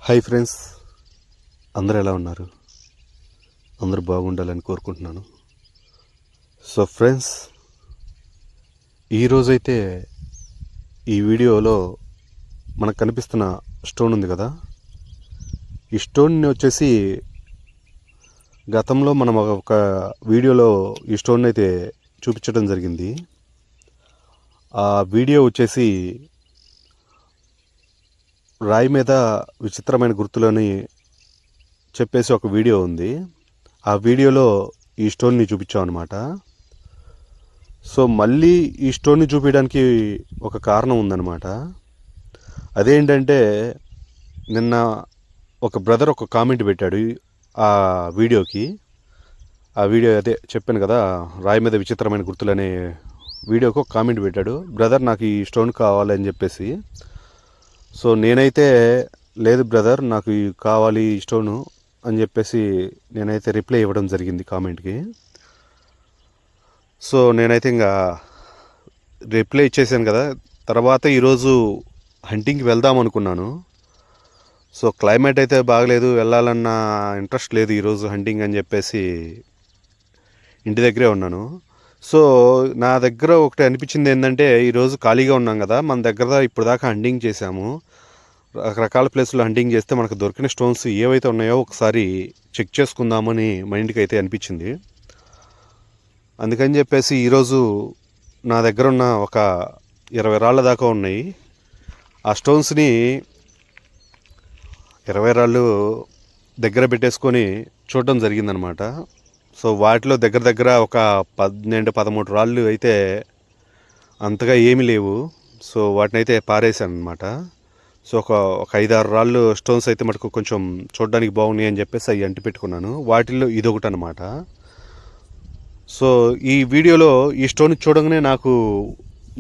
Hi friends, అందరూ ఎలా ఉన్నారు? అందరూ బాగుండాలని కోరుకుంటున్నాను. సో ఫ్రెండ్స్, ఈరోజైతే ఈ వీడియోలో మనకు కనిపిస్తున్న స్టోన్ ఉంది కదా, ఈ స్టోన్ని వచ్చేసి గతంలో మనం ఒక వీడియోలో ఈ స్టోన్ అయితే చూపించడం జరిగింది. ఆ వీడియో వచ్చేసి రాయి మీద విచిత్రమైన గుర్తులని చెప్పేసి ఒక వీడియో ఉంది. ఆ వీడియోలో ఈ స్టోన్ని చూపించాం అనమాట. సో మళ్ళీ ఈ స్టోన్ని చూపించడానికి ఒక కారణం ఉందన్నమాట. అదేంటంటే, నిన్న ఒక బ్రదర్ ఒక కామెంట్ పెట్టాడు ఆ వీడియోకి. ఆ వీడియో అదే చెప్పాను కదా, రాయి మీద విచిత్రమైన గుర్తులనే వీడియోకి ఒక కామెంట్ పెట్టాడు. బ్రదర్, నాకు ఈ స్టోన్ కావాలని చెప్పేసి. సో నేనైతే లేదు బ్రదర్, నాకు కావాలి ఈ స్టోను అని చెప్పేసి నేనైతే రిప్లై ఇవ్వడం జరిగింది కామెంట్కి. సో నేనైతే ఇంకా రిప్లై ఇచ్చేసాను కదా. తర్వాత ఈరోజు హంటింగ్కి వెళ్దాం అనుకున్నాను. సో క్లైమేట్ అయితే బాగలేదు, వెళ్ళాలన్న ఇంట్రెస్ట్ లేదు ఈరోజు హంటింగ్ అని చెప్పేసి ఇంటి దగ్గరే ఉన్నాను. సో నా దగ్గర ఒకటి అనిపించింది ఏంటంటే, ఈరోజు ఖాళీగా ఉన్నాం కదా, మన దగ్గర ఇప్పుడు దాకా హంటింగ్ చేసాము, రకరకాల ప్లేస్లో హంటింగ్ చేస్తే మనకు దొరికిన స్టోన్స్ ఏవైతే ఉన్నాయో ఒకసారి చెక్ చేసుకుందామని మైండ్కి అయితే అనిపించింది. అందుకని చెప్పేసి ఈరోజు నా దగ్గర ఉన్న ఒక 20 రాళ్ళ దాకా ఉన్నాయి. ఆ స్టోన్స్ని 20 రాళ్ళు దగ్గర పెట్టేసుకొని చూడడం జరిగిందనమాట. సో వాటిలో దగ్గర దగ్గర ఒక 12-13 రాళ్ళు అయితే అంతగా ఏమీ లేవు. సో వాటిని అయితే పారేసాను అనమాట. సో ఒక 5-6 రాళ్ళు స్టోన్స్ అయితే మటుకు కొంచెం చూడడానికి బాగున్నాయి అని చెప్పేసి అవి అంటి పెట్టుకున్నాను. వాటిల్లో ఇదొకటి అనమాట. సో ఈ వీడియోలో ఈ స్టోన్ చూడగానే నాకు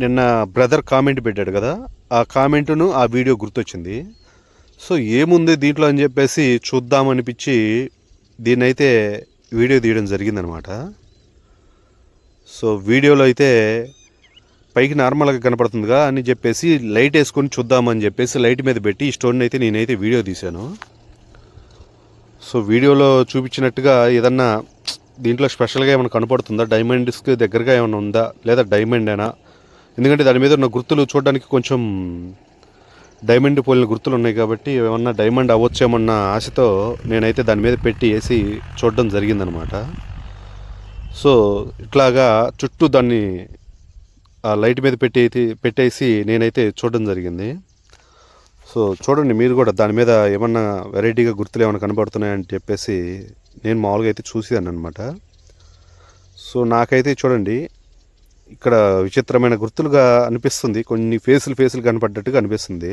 నిన్న బ్రదర్ కామెంట్ పెట్టాడు కదా, ఆ కామెంటును ఆ వీడియో గుర్తొచ్చింది. సో ఏముంది దీంట్లో అని చెప్పేసి చూద్దామనిపించి దీన్నైతే వీడియో తీయడం జరిగిందనమాట. సో వీడియోలో అయితే పైకి నార్మల్గా కనపడుతుందిగా అని చెప్పేసి లైట్ వేసుకొని చూద్దామని చెప్పేసి లైట్ మీద పెట్టి ఈ స్టోన్ అయితే నేనైతే వీడియో తీశాను. సో వీడియోలో చూపించినట్టుగా ఏదన్నా దీంట్లో స్పెషల్గా ఏమైనా కనపడుతుందా, డైమండ్స్కి దగ్గరగా ఏమైనా ఉందా, లేదా డైమండేనా? ఎందుకంటే దాని మీద ఉన్న గుర్తులు చూడడానికి కొంచెం డైమండ్ పోలిన గుర్తులు ఉన్నాయి కాబట్టి ఏమన్నా డైమండ్ అవ్వచ్చేమన్న ఆశతో నేనైతే దాని మీద పెట్టి వేసి చూడడం జరిగిందనమాట. సో ఇట్లాగా చుట్టూ దాన్ని ఆ లైట్ మీద పెట్టేసి నేనైతే చూడడం జరిగింది. సో చూడండి మీరు కూడా, దాని మీద ఏమన్నా వెరైటీగా గుర్తులు ఏమైనా కనబడుతున్నాయని చెప్పేసి నేను మామూలుగా అయితే చూసాను అనమాట. సో నాకైతే చూడండి ఇక్కడ విచిత్రమైన గుర్తులుగా అనిపిస్తుంది, కొన్ని ఫేసులు కనపడ్డట్టుగా అనిపిస్తుంది.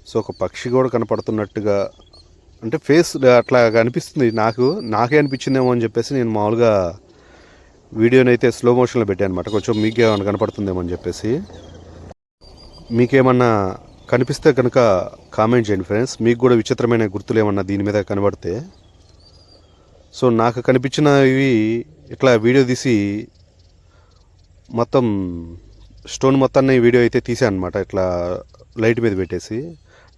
సో ఒక పక్షి కూడా కనపడుతున్నట్టుగా, అంటే ఫేస్ అట్లా అనిపిస్తుంది. నాకే అనిపించిందేమో అని చెప్పేసి నేను మామూలుగా వీడియోని అయితే స్లో మోషన్లో పెట్టాను అనమాట, కొంచెం మీకు ఏమైనా కనపడుతుందేమో అని చెప్పేసి. మీకేమన్నా కనిపిస్తే కనుక కామెంట్ చేయండి ఫ్రెండ్స్, మీకు కూడా విచిత్రమైన గుర్తులు ఏమన్నా దీని మీద కనబడితే. సో నాకు కనిపించినవి ఇట్లా వీడియో తీసి మొత్తం స్టోన్ మొత్తాన్ని వీడియో అయితే తీసాను అనమాట, ఇట్లా లైట్ మీద పెట్టేసి.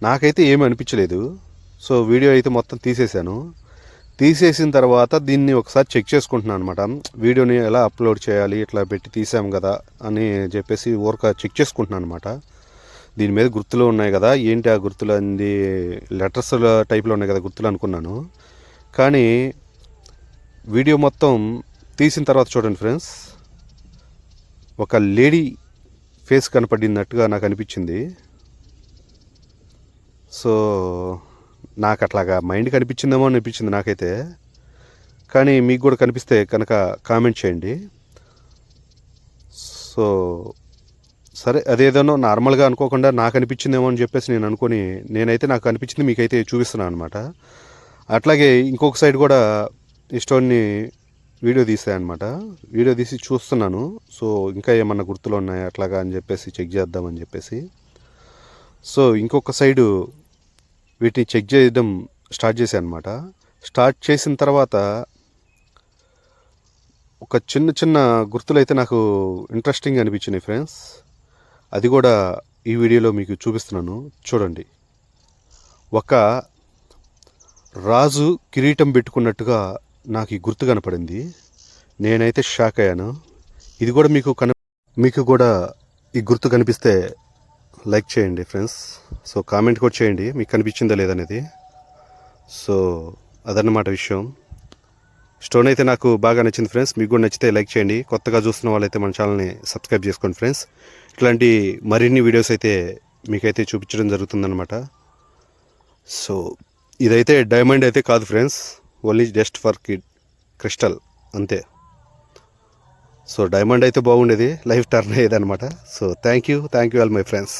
నాకైతే ఏమీ అనిపించలేదు. సో వీడియో అయితే మొత్తం తీసేసిన తర్వాత దీన్ని ఒకసారి చెక్ చేసుకుంటున్నాను అనమాట. వీడియోని ఎలా అప్లోడ్ చేయాలి, ఇట్లా పెట్టి తీసాం కదా అని చెప్పేసి ఊరక చెక్ చేసుకుంటున్నాను అనమాట. దీని మీద గుర్తులు ఉన్నాయి కదా, ఏంటి ఆ గుర్తులు అంది, లెటర్స్ టైప్లో ఉన్నాయి కదా గుర్తులు అనుకున్నాను. కానీ వీడియో మొత్తం తీసిన తర్వాత చూడండి ఫ్రెండ్స్, ఒక లేడీ ఫేస్ కనపడినట్టుగా నాకు అనిపించింది. సో నాకు అట్లాగా మైండ్కి అనిపించిందేమో అనిపించింది నాకైతే. కానీ మీకు కూడా కనిపిస్తే కనుక కామెంట్ చేయండి. సో సరే, అదేదోనో నార్మల్గా అనుకోకుండా నాకు అనిపించిందేమో అని చెప్పేసి నేనైతే నాకు అనిపించింది మీకైతే చూపిస్తున్నాను అనమాట. అట్లాగే ఇంకొక సైడ్ కూడా ఈ స్టోన్ని వీడియో తీసాయన్నమాట. వీడియో తీసి చూస్తున్నాను. సో ఇంకా ఏమన్నా గుర్తులు ఉన్నాయా అట్లాగా అని చెప్పేసి చెక్ చేద్దామని చెప్పేసి. సో ఇంకొక సైడు వీటిని చెక్ చేయడం స్టార్ట్ చేశాను అనమాట. స్టార్ట్ చేసిన తర్వాత ఒక చిన్న గుర్తులు అయితే నాకు ఇంట్రెస్టింగ్ అనిపించినాయి ఫ్రెండ్స్. అది కూడా ఈ వీడియోలో మీకు చూపిస్తున్నాను, చూడండి. ఒక రాజు కిరీటం పెట్టుకున్నట్టుగా నాకు ఈ గుర్తు కనపడింది. నేనైతే షాక్ అయ్యాను. ఇది కూడా మీకు కూడా ఈ గుర్తు కనిపిస్తే లైక్ చేయండి ఫ్రెండ్స్. సో కామెంట్ కూడా చేయండి మీకు కనిపించిందా లేదనేది. సో అదన్నమాట విషయం. స్టోన్ అయితే నాకు బాగా నచ్చింది ఫ్రెండ్స్. మీకు కూడా నచ్చితే లైక్ చేయండి. కొత్తగా చూస్తున్న వాళ్ళైతే మన ఛానల్ని సబ్స్క్రైబ్ చేసుకోండి ఫ్రెండ్స్. ఇట్లాంటి మరిన్ని వీడియోస్ అయితే మీకైతే చూపించడం జరుగుతుందన్నమాట. సో ఇదైతే డైమండ్ అయితే కాదు friends, only just for crystal అంతే. సో డైమండ్ అయితే బాగుండేది, లైఫ్ టర్న్ అయ్యేది అనమాట. So thank you all my friends.